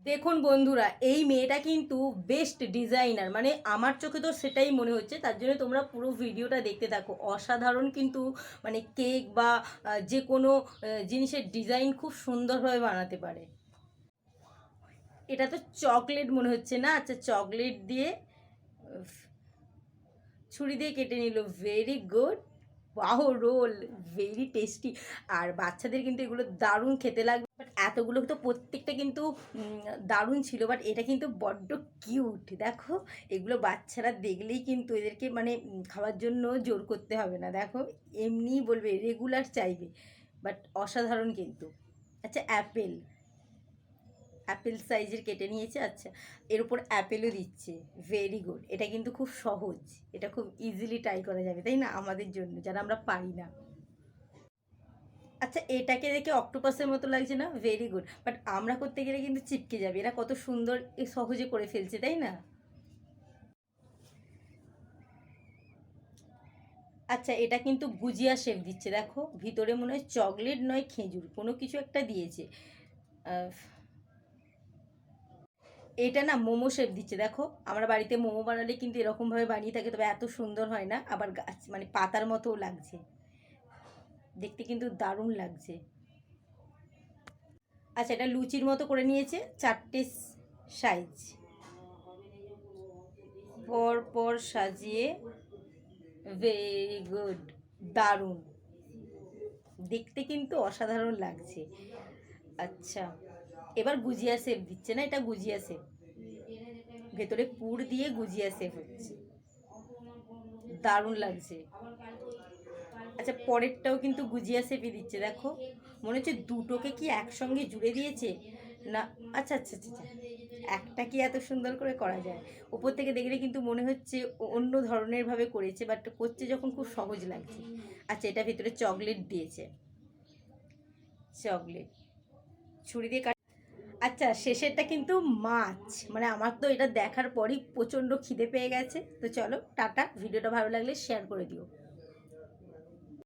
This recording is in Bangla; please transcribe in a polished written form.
দেখুন বন্ধুরা, এই মেয়েটা কিন্তু বেস্ট ডিজাইনার, মানে আমার চোখে তো সেটাই মনে হচ্ছে। তার জন্য তোমরা পুরো ভিডিওটা দেখতে থাকো। অসাধারণ কিন্তু, মানে কেক বা যে কোনো জিনিসের ডিজাইন খুব সুন্দরভাবে বানাতে পারে। এটা তো চকলেট মনে হচ্ছে না? আচ্ছা, চকলেট দিয়ে ছুরি দিয়ে কেটে নিল। Very good. Wow, roll very tasty. আর বাচ্চাদের কিন্তু এগুলো দারুণ খেতে লাগবে। বাট এতগুলো তো প্রত্যেকটা কিন্তু দারুণ ছিল। বাট এটা কিন্তু বড্ড কিউট। দেখো, এগুলো বাচ্চারা দেখলেই কিন্তু এদেরকে মানে খাওয়ার জন্য জোর করতে হবে না। দেখো, এমনিই বলবে, রেগুলার চাইবে। বাট অসাধারণ কিন্তু। আচ্ছা, অ্যাপেল অ্যাপেল সাইজের কেটে নিয়েছে। আচ্ছা, এর উপর অ্যাপেলও দিচ্ছে। Very good. এটা কিন্তু খুব সহজ। এটা খুব ইজিলি ট্রাই করা যাবে, তাই না? আমাদের জন্য যারা আমরা পারি না। আচ্ছা, এটাকে দেখে অক্টোপাসের মতো লাগছে না? Very good. বাট আমরা করতে গেলে কিন্তু চিপকে যাবে। এরা কত সুন্দর সহজে করে ফেলছে, তাই না? আচ্ছা, এটা কিন্তু গুজিয়া শেপ দিচ্ছে। দেখো, ভিতরে মনে হয় চকলেট নয় খেজুর, কোনো কিছু একটা দিয়েছে। এটা না মোমো শেপ দিচ্ছে। দেখো, আমরা বাড়িতে মোমো বানালে কিন্তু এরকমভাবে বানিয়ে থাকে, তবে এত সুন্দর হয় না। আবার গাছ মানে পাতার মতোও লাগছে, দেখতে কিন্তু দারুণ লাগছে। আচ্ছা, এটা লুচির মতো করে নিয়েছে, চারটে সাইজ পর পর সাজিয়ে। ভেরি গুড, দারুণ। দেখতে কিন্তু অসাধারণ লাগছে। আচ্ছা, এবার গুজিয়া শেপ দিচ্ছে না? এটা গুজিয়া শেপ, ভেতরে পুর দিয়ে গুজিয়া শেপ হচ্ছে। দারুণ লাগছে। আচ্ছা, পরেরটাও কিন্তু গুজিয়া শেপই দিচ্ছে। দেখো, মনে হচ্ছে দুটোকে কি একসঙ্গে জুড়ে দিয়েছে না। আচ্ছা আচ্ছা আচ্ছা আচ্ছা, একটা কি এত সুন্দর করে করা যায়? উপর থেকে দেখলে কিন্তু মনে হচ্ছে অন্য ধরনের ভাবে করেছে, বাট করছে যখন খুব সহজ লাগছে। আচ্ছা, এটা ভিতরে চকলেট দিয়েছে। চকলেট ছুরি দিয়ে কাট। আচ্ছা, শেষেরটা কিন্তু মাছ। মানে আমার তো এটা দেখার পরই প্রচণ্ড খিদে পেয়ে গেছে। তো চলো টাটা, ভিডিওটা ভালো লাগলে শেয়ার করে দিও।